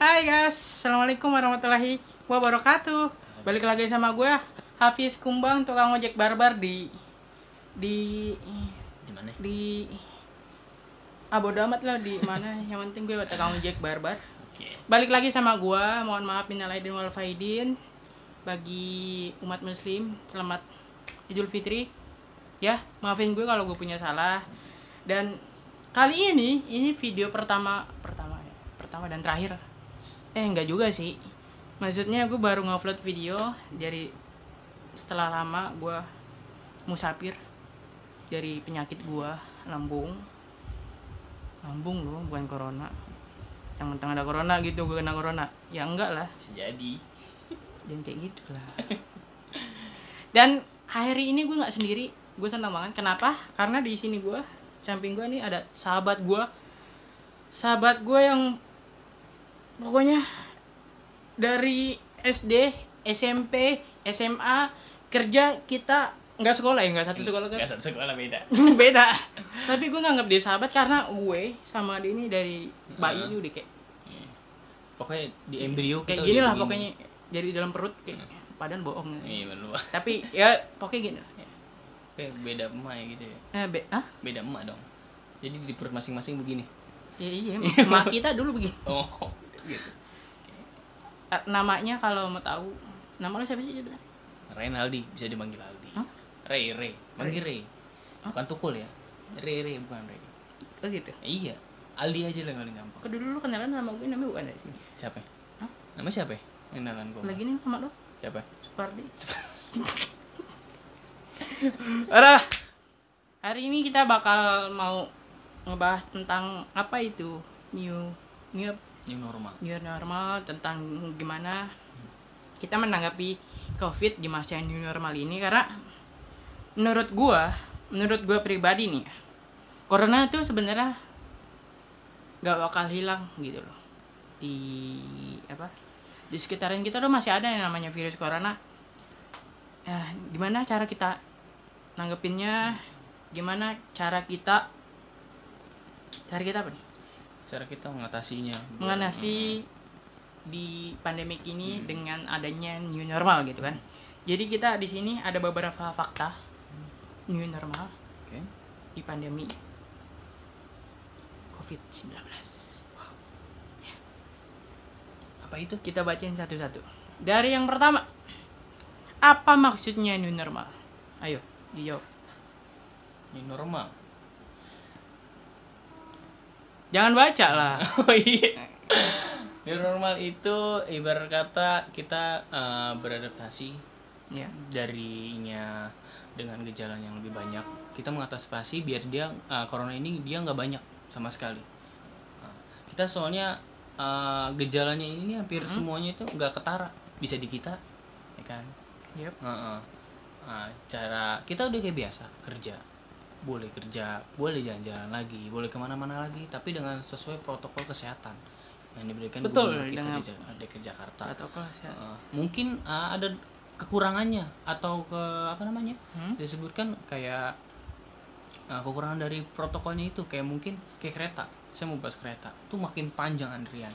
Hai guys, assalamualaikum warahmatullahi wabarakatuh. Balik lagi sama gue Hafiz Kumbang, tukang ojek barbar di Gimana? di bodo amat lah di mana. Yang penting gue tukang ojek barbar. Oke. Balik lagi sama gue. Mohon maaf minal aidin wal faidin. Bagi umat muslim, selamat Idul Fitri. Ya, maafin gue kalau gue punya salah. Dan kali ini video pertama dan terakhir. Enggak juga sih. Maksudnya gue baru ngupload video dari setelah lama gue musafir dari penyakit gue, lambung loh, bukan corona. Mentang-mentang ada corona gitu gue kena corona. Ya enggak lah. Bisa jadi. Dan kayak gitu lah. Dan hari ini gue nggak sendiri. Gue senang banget. Kenapa? Karena di sini gue, samping gue nih ada sahabat gue yang pokoknya dari SD, SMP, SMA, kerja kita nggak sekolah ya, nggak satu sekolah kan? Nggak satu sekolah, beda. Beda. Tapi gue nganggap dia sahabat karena gue sama dia ini dari bayi ini udah kayak Pokoknya di embrio kayak kita gini udah lah begini. pokoknya, jadi dalam perut kayak padahal bohong. Iya benar. Tapi ya pokoknya gini. Kayak beda emak ya gitu ya. Beda emak dong. Jadi di perut masing-masing begini. Ya iya, emak kita dulu begini. Oh, gitu. Namanya kalau mau tahu, nama lo siapa sih? Renaldi, bisa dipanggil Aldi. Hah? Ray. Manggil Ray. Bukan Tukul ya. Ray bukan Ray. Oh gitu. Iya. Aldi aja lah yang paling gampang. Kok dulu lu kenalan sama gue namanya bukan dari sini? Siapa? Hah? Nama siapa? Kenalan gua. Lagi nih sama lo? Siapa? Supardi. Aduh. Hari ini kita bakal mau ngebahas tentang apa itu new normal, tentang gimana kita menanggapi COVID di masa new normal ini. Karena menurut gua pribadi nih, corona itu sebenarnya gak bakal hilang gitu loh. Di sekitaran kita tuh masih ada yang namanya virus corona. Gimana cara kita nanggepinnya? Gimana cara kita apa nih? Cara kita mengatasinya. Mengatasi di pandemik ini dengan adanya new normal gitu kan. Jadi kita di sini ada beberapa fakta new normal Oke. di pandemi COVID-19. Wow. Apa itu? Kita bacain satu-satu. Dari yang pertama, apa maksudnya new normal? Ayo, dijawab. Ini normal. Jangan baca lah. Oh iya. New normal itu ibarat kata kita beradaptasi Ya. darinya dengan gejala yang lebih banyak. Kita mengantisipasi biar dia corona ini dia nggak banyak sama sekali. Kita soalnya gejalanya ini hampir semuanya itu nggak ketara, bisa di kita, ya kan? Yep. Cara kita udah kayak biasa kerja, boleh jalan-jalan lagi, boleh kemana-mana lagi, tapi dengan sesuai protokol kesehatan yang diberikan Betul, gubernur kita dengan di Jakarta. Protokol kesehatan. Mungkin ada kekurangannya atau disebutkan kayak kekurangan dari protokolnya itu kayak mungkin kayak kereta. Saya mau bahas kereta tuh makin panjang antrian,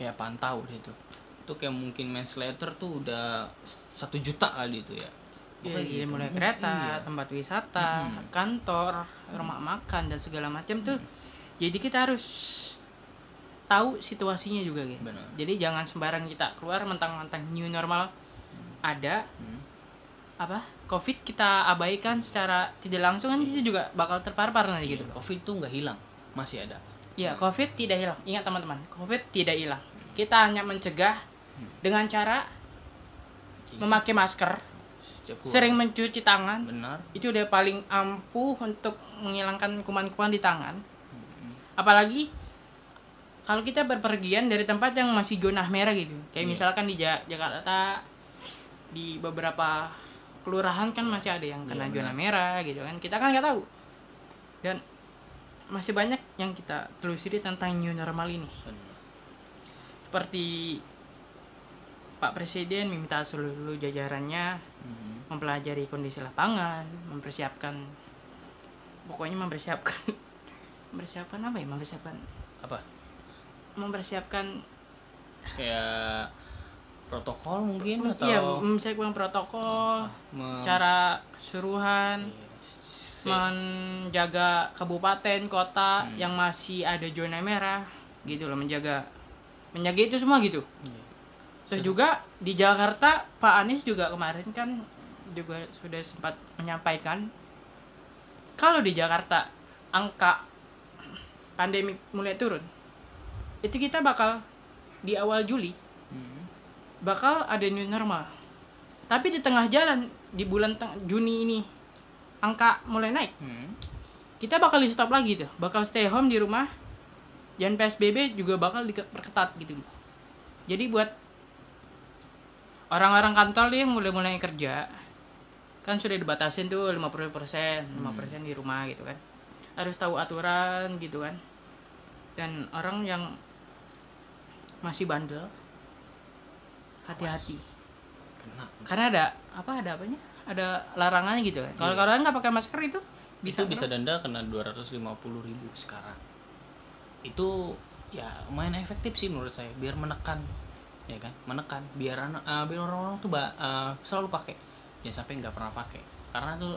kayak pantau deh itu kayak mungkin menslater tuh udah 1 juta kali itu ya. Iya, mulai kereta, tempat wisata, kantor, rumah makan dan segala macam tuh. Jadi kita harus tahu situasinya juga gitu. Benar. Jadi jangan sembarang kita keluar mentang-mentang new normal ada COVID kita abaikan secara tidak langsung, kan kita juga bakal terpapar nanti gitu. COVID tuh nggak hilang, masih ada. Ya, COVID tidak hilang. Ingat teman-teman, COVID tidak hilang. Kita hanya mencegah dengan cara memakai masker, sering mencuci tangan. Benar. Itu udah paling ampuh untuk menghilangkan kuman-kuman di tangan. Apalagi kalau kita berpergian dari tempat yang masih zona merah gitu. Kayak misalkan di Jakarta, di beberapa kelurahan kan masih ada yang kena zona merah gitu kan. Kita kan nggak tahu. Dan masih banyak yang kita telusuri tentang new normal ini. Seperti Pak Presiden meminta seluruh jajarannya mempelajari kondisi lapangan, mempersiapkan apa? mempersiapkan kayak protokol mungkin atau iya, segmen protokol, cara keseluruhan, menjaga kabupaten kota yang masih ada zona merah gitu loh, menjaga itu semua gitu. Terus juga di Jakarta Pak Anies juga kemarin kan juga sudah sempat menyampaikan kalau di Jakarta angka pandemi mulai turun, itu kita bakal di awal Juli bakal ada new normal. Tapi di tengah jalan di bulan Juni ini angka mulai naik. Kita bakal di stop lagi tuh, bakal stay home di rumah. Dan PSBB juga bakal diperketat gitu. Jadi buat orang-orang kantor nih mulai kerja kan sudah dibatasin tuh 50% di rumah gitu kan. Harus tahu aturan gitu kan. Dan orang yang masih bandel hati-hati. Karena ada apanya? Ada larangannya gitu kan. Kalau kalian nggak pakai masker itu bisa denda kena 250.000 sekarang. Itu ya lumayan efektif sih menurut saya, biar menekan ya kan, biar orang-orang tuh selalu pakai, jangan sampai nggak pernah pakai. Karena tuh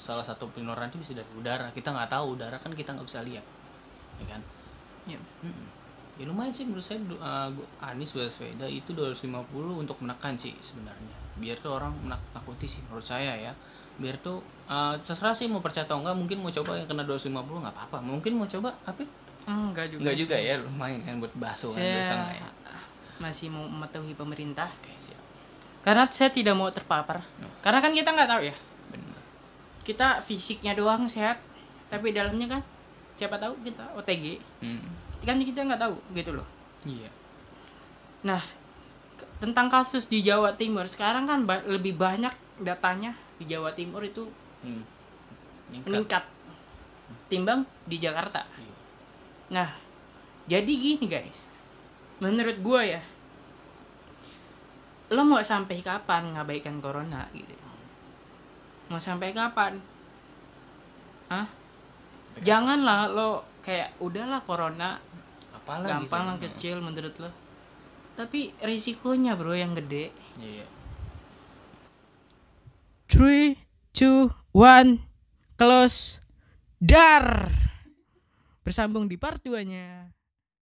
salah satu penularan itu bisa dari udara, kita nggak tahu, udara kan kita nggak bisa lihat ya kan. Ya lumayan sih menurut saya. Anies Baswedan itu 250 untuk menekan sih sebenarnya, biar tuh orang menakuti sih menurut saya ya. Biar tuh terserah sih mau percaya atau enggak, mungkin mau coba yang kena 250 nggak apa-apa, mungkin mau coba tapi enggak juga ya, lumayan kan buat bakso kan biasa nggak ya. Masih mau mematuhi pemerintah. Oke, siap. Karena saya tidak mau terpapar. Karena kan kita nggak tahu ya. Benar. Kita fisiknya doang sehat, tapi dalamnya kan siapa tahu kita OTG. Kan kita nggak tahu gitu loh. Iya. Nah, tentang kasus di Jawa Timur sekarang kan lebih banyak datanya di Jawa Timur itu meningkat timbang di Jakarta. Iya. Nah, jadi gini guys, menurut gue ya, lo mau sampai kapan ngabaikan corona gitu? Mau sampai kapan? Janganlah lo kayak udahlah corona apalah gampang gitu. Kecil menurut lo, tapi risikonya bro yang gede. Iya. 3, 2, 1, close, dar. Bersambung di part 2-nya.